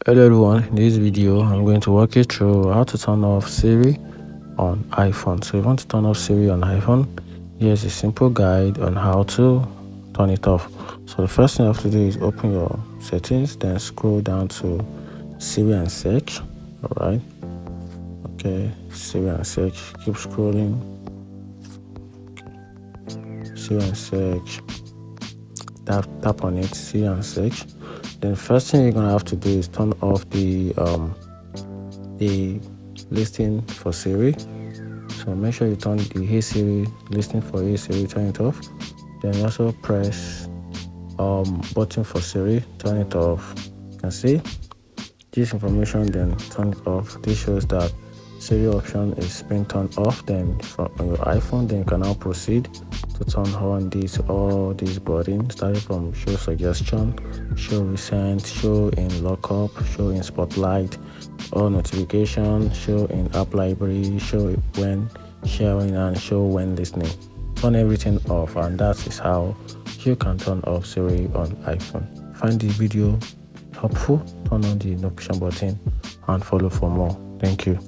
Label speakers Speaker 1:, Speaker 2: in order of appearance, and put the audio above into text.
Speaker 1: Hello everyone, in this video I'm going to walk you through how to turn off Siri on iPhone. So if you want to turn off Siri on iPhone, here's a simple guide on how to turn it off. So the first thing you have to do is open your settings, then scroll down to Siri and search. Alright, okay, Siri and search, keep scrolling, Siri and search, tap on it, Siri and search. Then first thing you're gonna have to do is turn off the listing for Siri. So make sure you turn the Hey Siri listing for Hey Siri, turn it off. Then also press button for Siri, turn it off. You can see this information, then turn it off. This shows that Siri option is being turned off. Then on your iPhone, then you can now proceed to turn on all these buttons, starting from show suggestion, show recent, show in lockup, show in spotlight, all notification, show in app library, show when sharing, and show when listening. Turn everything off, and that is how you can turn off Siri on iPhone. Find this video helpful, turn on the notification button and follow for more. Thank you.